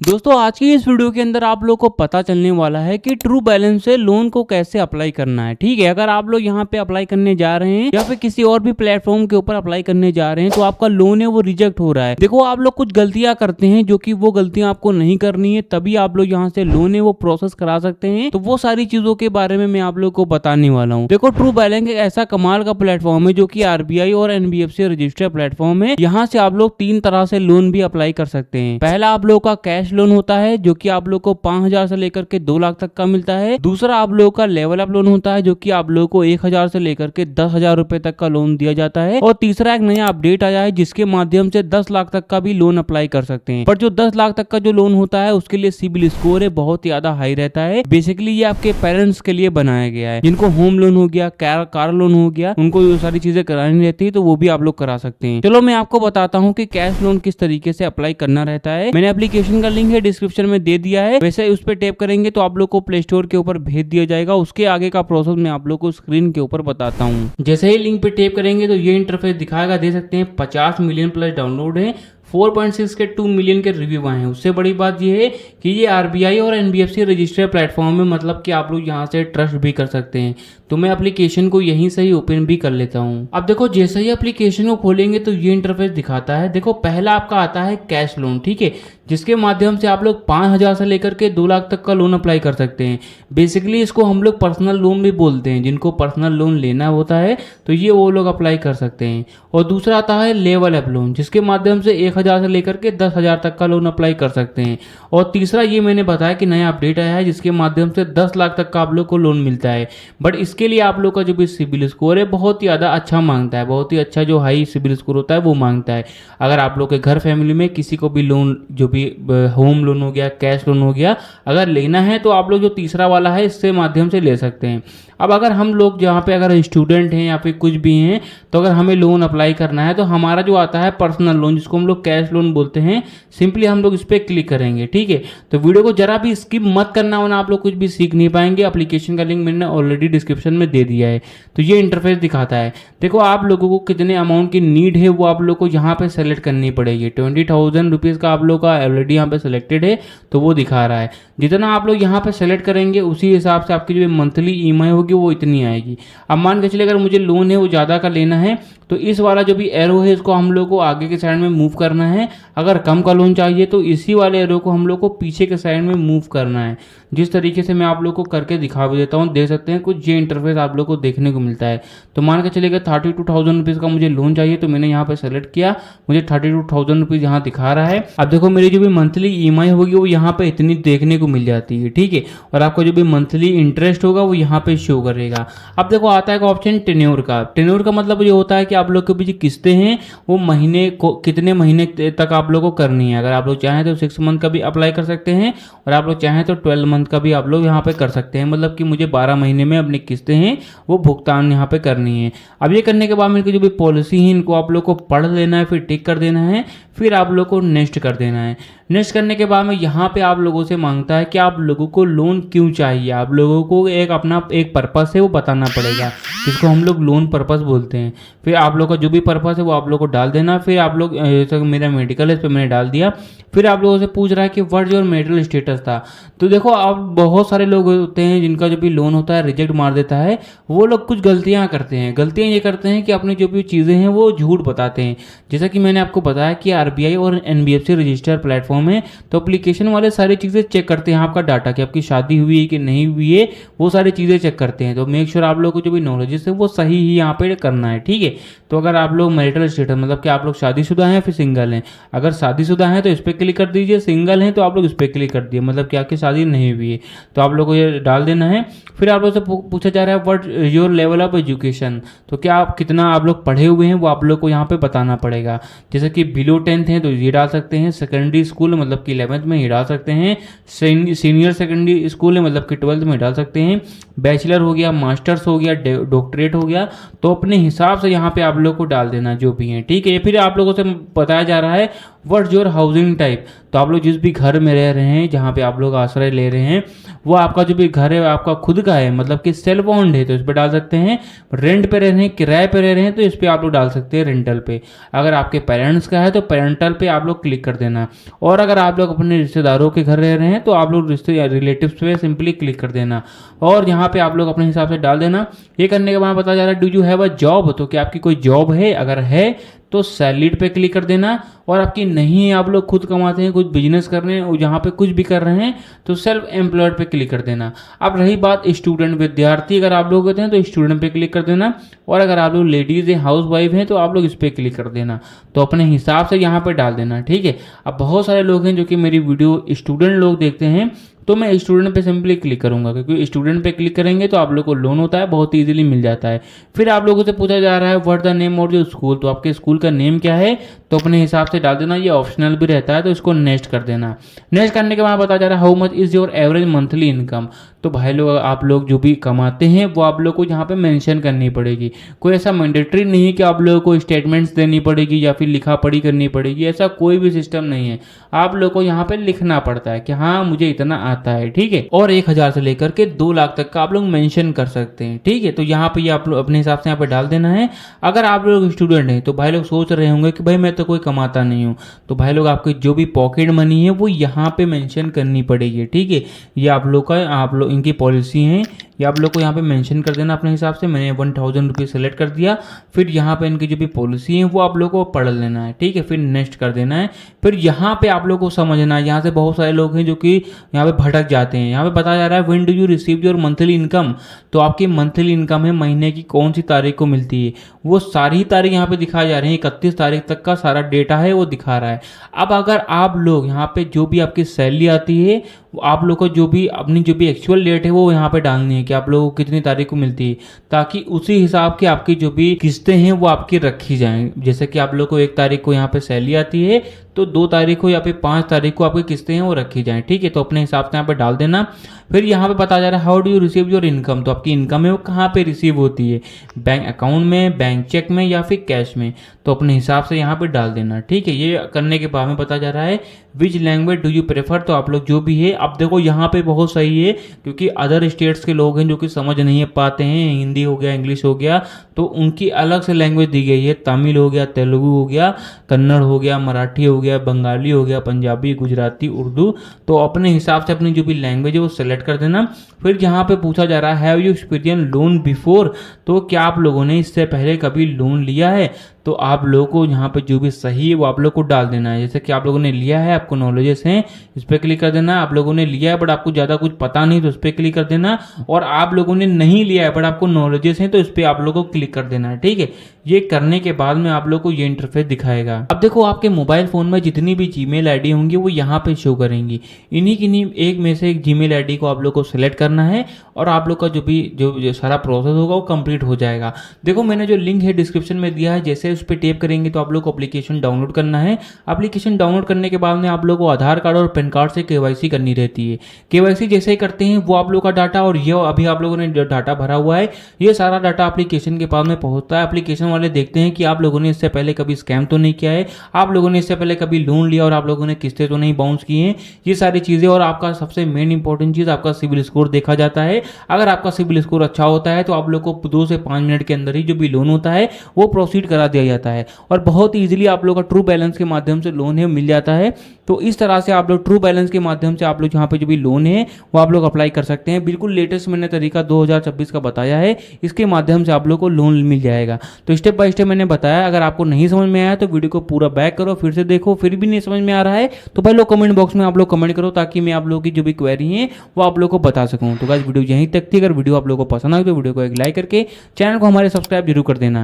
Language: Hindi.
दोस्तों आज की इस वीडियो के अंदर आप लोग को पता चलने वाला है कि ट्रू बैलेंस से लोन को कैसे अप्लाई करना है। ठीक है, अगर आप लोग यहाँ पे अप्लाई करने जा रहे हैं या फिर किसी और भी प्लेटफॉर्म के ऊपर अप्लाई करने जा रहे हैं तो आपका लोन है वो रिजेक्ट हो रहा है। देखो आप लोग कुछ गलतियां करते हैं जो कि वो गलतियां आपको नहीं करनी है, तभी आप लोग यहाँ से लोन है वो प्रोसेस करा सकते हैं। तो वो सारी चीजों के बारे में मैं आप लोग को बताने वाला हूँ। देखो ट्रू बैलेंस एक ऐसा कमाल का प्लेटफॉर्म है जो कि आरबीआई और एनबीएफसी रजिस्टर्ड प्लेटफॉर्म है। यहाँ से आप लोग 3 तरह से लोन भी अप्लाई कर सकते हैं। पहला आप लोग का कैश लोन होता है जो कि आप लोग को 5,000 से लेकर के 2 लाख तक का मिलता है। दूसरा आप लोग का लेवल अप लोन होता है जो कि आप लोग को 1,000 से लेकर के 10,000 रुपए तक का लोन दिया जाता है। और तीसरा एक नया अपडेट आया है जिसके माध्यम से 10 लाख तक का भी लोन अप्लाई कर सकते हैं। पर जो 10 लाख तक का जो लोन होता है उसके लिए सिबिल स्कोर है बहुत ज्यादा हाई रहता है। बेसिकली ये आपके पेरेंट्स के लिए बनाया गया है। जिनको होम लोन हो गया, कार लोन हो गया, उनको ये सारी चीजें करानी रहती है तो वो भी आप लोग करा सकते हैं। चलो मैं आपको बताता हूँ कि कैश लोन किस तरीके से अप्लाई करना रहता है। मैंने एप्लीकेशन का लिंक है डिस्क्रिप्शन में दे दिया है। वैसे उस पर टैप करेंगे तो आप लोग को प्ले स्टोर के ऊपर भेज दिया जाएगा। उसके आगे का प्रोसेस मैं आप लोग को स्क्रीन के ऊपर बताता हूँ। जैसे ही लिंक पे टैप करेंगे तो ये इंटरफेस दिखाएगा। देख सकते हैं 50 मिलियन प्लस डाउनलोड है, 4.6 के 2 मिलियन के रिव्यू आए हैं। उससे बड़ी बात यह है कि ये आरबीआई और एनबीएफसी रजिस्टर्ड प्लेटफॉर्म है, मतलब कि आप लोग यहाँ से ट्रस्ट भी कर सकते हैं। तो मैं एप्लीकेशन को यहीं से ही ओपन भी कर लेता हूँ। अब देखो जैसे ही एप्लीकेशन को खोलेंगे तो ये इंटरफेस दिखाता है। देखो पहला आपका आता है कैश लोन, ठीक है, जिसके माध्यम से आप लोग 5,000 से लेकर के 2 लाख तक का लोन अप्लाई कर सकते हैं। बेसिकली इसको हम लोग पर्सनल लोन भी बोलते हैं। जिनको पर्सनल लोन लेना होता है तो ये वो लोग अप्लाई कर सकते हैं। और दूसरा आता है लेवल अप लोन, जिसके माध्यम से 1,000 से लेकर के 10,000 तक का लोन अप्लाई कर सकते हैं। और तीसरा ये मैंने बताया कि नया अपडेट आया है जिसके माध्यम से 10 लाख तक का आप लोग को लोन मिलता है। बट इसके लिए आप लोग का जो भी सिबिल स्कोर है बहुत ही ज़्यादा अच्छा मांगता है, बहुत ही अच्छा जो हाई सिबिल स्कोर होता है वो मांगता है। अगर आप लोग के घर फैमिली में किसी को भी लोन, जो भी होम लोन हो गया, कैश लोन हो गया, अगर लेना है तो आप लोग जो तीसरा वाला है इससे माध्यम से ले सकते हैं। अब अगर हम लोग जहाँ पे अगर स्टूडेंट हैं या फिर कुछ भी हैं तो अगर हमें लोन अप्लाई करना है तो हमारा जो आता है पर्सनल लोन, जिसको हम लोग कैश लोन बोलते हैं, सिंपली हम लोग इस पर क्लिक करेंगे। ठीक है, तो वीडियो को जरा भी स्किप मत करना वरना आप लोग कुछ भी सीख नहीं पाएंगे। एप्लीकेशन का लिंक मैंने ऑलरेडी डिस्क्रिप्शन में दे दिया है। तो ये इंटरफेस दिखाता है। देखो आप लोगों को कितने अमाउंट की नीड है वो आप लोग को यहाँ पे सेलेक्ट करनी पड़ेगी। 20,000 रुपीज़ का आप लोग का ऑलरेडी यहाँ पे सेलेक्टेड है तो वो दिखा रहा है। जितना आप लोग यहाँ पे सेलेक्ट करेंगे उसी हिसाब से आपकी जो मंथली ईएमआई होगी वो इतनी आएगी। अब मान के चलिए अगर मुझे लोन है वो ज़्यादा का लेना है तो इस वाला जो भी एरो है इसको हम लोग को आगे के साइड में मूव करना है। अगर कम का लोन चाहिए तो इसी वाले एरो को हम लोग को पीछे के साइड में मूव करना है। जिस तरीके से मैं आप लोग को करके दिखा भी देता हूँ, देख सकते हैं कुछ ये इंटरफेस आप लोग को देखने को मिलता है। तो मान के चलिएगा 32,000 रुपीज़ का मुझे लोन चाहिए तो मैंने यहाँ पे सेलेक्ट किया, मुझे 32,000 रुपीज़ यहाँ दिखा रहा है। अब देखो मेरी जो भी मंथली ईएमआई होगी वो यहाँ पे इतनी देखने को मिल जाती है। ठीक है, और आपका जो भी मंथली इंटरेस्ट होगा वो यहाँ पे शो करेगा। अब देखो आता है ऑप्शन टेन्योर का। टेन्योर का मतलब ये होता है कि आप लोग के भी जो किस्तें हैं वो महीने को कितने महीने तक आप लोग को करनी है। अगर आप लोग चाहें तो 6 मंथ का भी अप्लाई कर सकते हैं और आप लोग चाहें तो 12 मंथ का भी आप लोग यहाँ पे कर सकते हैं। मतलब कि मुझे 12 महीने में अपनी किस्तें हैं वो भुगतान यहाँ पे करनी है। अब ये करने के बाद मेरे जो भी पॉलिसी है इनको आप लोग को पढ़ लेना है, फिर टिक कर देना है, फिर आप लोग को नेक्स्ट कर देना है। नेक्स्ट करने के बाद में यहाँ पे आप लोगों से मांगता है कि आप लोगों को लोन क्यों चाहिए। आप लोगों को एक अपना एक पर्पस है वो बताना पड़ेगा, जिसको हम लोग लोन पर्पस बोलते हैं। फिर आप लोग का जो भी पर्पस है वो आप लोग को डाल देना। फिर आप लोग जैसे मेरा मेडिकल है इस पर मैंने डाल दिया। फिर आप लोगों से पूछ रहा है कि व्हाट योर मेरिटल स्टेटस था। तो देखो अब बहुत सारे लोग होते हैं जिनका जो भी लोन होता है रिजेक्ट मार देता है। वो लोग कुछ गलतियां करते हैं। गलतियां ये करते हैं कि अपनी जो भी चीज़ें हैं वो झूठ बताते हैं। जैसा कि मैंने आपको बताया कि आरबीआई और एनबीएफसी रजिस्टर्ड प्लेटफॉर्म है तो एप्लीकेशन वाले सारी चीज़ें चेक करते हैं। आपका डाटा कि आपकी शादी हुई है कि नहीं हुई है वो सारी चीज़ें चेक करते हैं। तो मेक श्योर आप लोग को जो भी नॉलेज है वो सही ही यहाँ पे करना है। ठीक है, तो अगर आप लोग मैरिटल स्टेटस मतलब कि आप लोग शादीशुदा हैं फिर सिंगल हैं, अगर शादीशुदा हैं तो इस पर क्लिक कर दीजिए, सिंगल हैं तो आप लोग इस पर क्लिक कर दिए, मतलब कि आपकी शादी नहीं हुई है तो आप लोग को ये डाल देना है। फिर आप लोग से पूछा जा रहा है what your level of education, तो क्या आप कितना आप लोग पढ़े हुए हैं वो आप लोग को यहाँ पे बताना पड़ेगा। जैसे कि बिलो 10th हैं तो ये डाल सकते हैं, सेकेंडरी स्कूल मतलब कि 11th में ये डाल सकते हैं, सीनियर सेकेंडरी स्कूल है मतलब कि 12th में डाल सकते हैं, बैचलर हो गया, मास्टर्स हो गया, डॉक्टरेट हो गया। तो अपने हिसाब से यहाँ पे आप लोग को डाल देना जो भी है। ठीक है, फिर आप लोगों से बताया जा रहा है व्हाट्स योर हाउसिंग टाइप, तो आप लोग जिस भी घर में रह रहे हैं, जहाँ पे आप लोग आश्रय ले रहे हैं, वो आपका जो भी घर है आपका खुद का है, मतलब कि सेल्फ ओन्ड है, तो इस पर डाल सकते हैं। रेंट पे रह रहे हैं, किराए पे रह रहे हैं, तो इस पर आप लोग डाल सकते हैं रेंटल पे। अगर आपके पेरेंट्स का है तो पेरेंटल पे आप लोग क्लिक कर देना। और अगर आप लोग अपने रिश्तेदारों के घर रह रहे हैं तो आप लोग रिलेटिव्स पे सिंपली क्लिक कर देना और यहाँ पे आप लोग अपने हिसाब से डाल देना। ये करने के बाद पता जा रहा है do you have a job, तो क्या आपकी कोई जॉब है, अगर है तो सैलरीड पे क्लिक कर देना। और आपकी नहीं है, आप लोग खुद कमाते हैं, कुछ बिजनेस कर रहे हैं, जहाँ पे कुछ भी कर रहे हैं, तो सेल्फ एम्प्लॉयड पे क्लिक कर देना। अब रही बात स्टूडेंट विद्यार्थी, अगर आप लोग होते हैं तो स्टूडेंट पे क्लिक कर देना। और अगर आप लोग लेडीज़ हैं, हाउस वाइफ हैं, तो आप लोग इस पर क्लिक कर देना। तो अपने हिसाब से यहाँ पे डाल देना, ठीक है। अब बहुत सारे लोग हैं जो कि मेरी वीडियो स्टूडेंट लोग देखते हैं, तो मैं स्टूडेंट पे सिंपली क्लिक करूंगा, क्योंकि स्टूडेंट पे क्लिक करेंगे तो आप लोग को लोन होता है, बहुत इजीली मिल जाता है। फिर आप लोगों से पूछा जा रहा है what the name of your school, तो आपके स्कूल का नेम क्या है, तो अपने हिसाब से डाल देना। ये ऑप्शनल भी रहता है, तो इसको नेक्स्ट कर देना। नेक्स्ट करने के बाद बता जा रहा है how much is your average monthly income, तो भाई लोग आप लोग जो भी कमाते हैं वो आप लोग को यहाँ पे मेंशन करनी पड़ेगी। कोई ऐसा मैंडेटरी नहीं है कि आप लोगों को स्टेटमेंट्स देनी पड़ेगी या फिर लिखा पढ़ी करनी पड़ेगी, ऐसा कोई भी सिस्टम नहीं है। आप लोग को यहाँ पे लिखना पड़ता है कि हाँ मुझे इतना आता है, ठीक है। और 1000 से लेकर के 2 लाख तक का आप लोग मेंशन कर सकते हैं, ठीक है। तो यहाँ पे आप लोग अपने हिसाब से यहाँ पे डाल देना है। अगर आप लोग स्टूडेंट हैं तो भाई लोग सोच रहे होंगे कि भाई मैं तो कोई कमाता नहीं हूँ, तो भाई लोग आपकी जो भी पॉकेट मनी है वो यहाँ पे मेंशन करनी पड़ेगी, ठीक है। ये आप लोग का, आप लोग इनकी पॉलिसी है, ये आप लोग को यहाँ पे मेंशन कर देना अपने हिसाब से। मैंने 1000 रुपीज़ सेलेक्ट कर दिया। फिर यहाँ पे इनकी जो भी पॉलिसी है वो आप लोग को पढ़ लेना है, ठीक है। फिर नेक्स्ट कर देना है। फिर यहाँ पे आप लोग को समझना है, यहाँ से बहुत सारे लोग हैं जो कि यहाँ पे भटक जाते हैं। यहाँ पे बताया जा रहा है when do you receive your monthly income, तो आपकी मंथली इनकम है महीने की कौन सी तारीख को मिलती है, वो सारी तारीख यहाँ पे दिखाई जा रही है। 31 तारीख तक का सारा डेटा है वो दिखा रहा है। अब अगर आप लोग यहाँ पे जो भी आपकी सैलरी आती है, आप लोग को जो भी अपनी जो भी एक्चुअल डेट है वो यहाँ पे डालनी है कि आप लोगों को कितनी तारीख को मिलती है, ताकि उसी हिसाब की आपकी जो भी किस्तें हैं वो आपकी रखी जाएं। जैसे कि आप लोग को 1 तारीख को यहाँ पे सैलरी आती है, तो 2 तारीख को या फिर 5 तारीख को आपकी किस्तें हैं वो रखी जाएं, ठीक है। तो अपने हिसाब से यहाँ पे डाल देना। फिर यहाँ पे बताया जा रहा है how do you receive your income, तो आपकी इनकम है वो कहाँ पे रिसीव होती है, बैंक अकाउंट में, बैंक चेक में या फिर कैश में, तो अपने हिसाब से यहाँ पे डाल देना, ठीक है। ये करने के बाद में बताया जा रहा है which language do you prefer, तो आप लोग जो भी है, अब देखो यहाँ पे बहुत सही है क्योंकि अदर स्टेट्स के लोग हैं जो कि समझ नहीं पाते हैं, हिंदी हो गया, इंग्लिश हो गया, तो उनकी अलग से लैंग्वेज दी गई है। तमिल हो गया, तेलुगु हो गया, कन्नड़ हो गया, मराठी हो गया, बंगाली हो गया, पंजाबी, गुजराती, उर्दू, तो अपने हिसाब से अपनी जो भी लैंग्वेज है वो सेलेक्ट कर देना। फिर यहाँ पे पूछा जा रहा है have you experience loan before, तो क्या आप लोगों ने इससे पहले कभी लोन लिया है, तो आप लोगों को यहाँ पे जो भी सही है वो आप लोग को डाल देना है। जैसे कि आप लोगों ने लिया है, आपको नॉलेजेस हैं, इस पर क्लिक कर देना। आप लोगों ने लिया है बट आपको ज़्यादा कुछ पता नहीं, तो इस पर क्लिक कर देना। और आप लोगों ने नहीं लिया है बट आपको नॉलेजेस हैं, तो इस पर आप लोगों को क्लिक कर देना है, ठीक है। ये करने के बाद में आप लोग को ये इंटरफेस दिखाएगा। अब देखो आपके मोबाइल फ़ोन में जितनी भी जीमेल आईडी होंगी वो यहाँ पे शो करेंगी। इन्हीं एक में से एक जीमेल आईडी को आप लोग को सिलेक्ट करना है और आप लोग का जो सारा प्रोसेस होगा वो कंप्लीट हो जाएगा। देखो मैंने जो लिंक है डिस्क्रिप्शन में दिया है, जैसे उस पर टैप करेंगे तो आप लोग को एप्लीकेशन डाउनलोड करना है। एप्लीकेशन डाउनलोड करने के बाद में आप लोग को आधार कार्ड और पैन कार्ड से केवाईसी करनी रहती है। केवाईसी जैसे ही करते हैं वो आप लोग का डाटा, और ये अभी आप लोगों ने जो डाटा भरा हुआ है ये सारा डाटा एप्लीकेशन के पास में पहुंचता है। एप्लीकेशन वाले देखते हैं कि आप लोगों ने इससे पहले कभी स्कैम तो नहीं किया है, आप लोगों ने इससे पहले कभी लोन लिया और आप लोगों ने किस्तें तो नहीं बाउंस की हैं, ये सारी चीज़ें। और आपका सबसे मेन इंपॉर्टेंट चीज़ आपका सिविल स्कोर देखा जाता है। अगर आपका सिविल स्कोर अच्छा होता है तो आप लोग को 2 से 5 मिनट के अंदर ही जो भी लोन होता है वो प्रोसीड करा दिया जाता है और बहुत ईजिली आप लोग का ट्रू बैलेंस के माध्यम से लोन है मिल जाता है। तो इस तरह से आप लोग ट्रू बैलेंस के माध्यम से आप लोग यहाँ पे जो भी लोन है वो आप लोग अप्लाई कर सकते हैं। बिल्कुल लेटेस्ट मैंने तरीका 2026 का बताया है, इसके माध्यम से आप लोग को लोन मिल जाएगा। तो स्टेप बाय स्टेप मैंने बताया। अगर आपको नहीं समझ में आया तो वीडियो को पूरा बैक करो, फिर से देखो, फिर भी नहीं समझ में आ रहा है तो भाई लोग कमेंट बॉक्स में आप लोग कमेंट करो ताकि मैं आप लोगों की जो भी क्वेरी है वो आप लोग को बता सकूँ। तो गाइस वीडियो यहीं तक थी। अगर वीडियो आप लोगों को पसंद आए तो वीडियो को एक लाइक करके चैनल को हमारे सब्सक्राइब जरूर कर देना।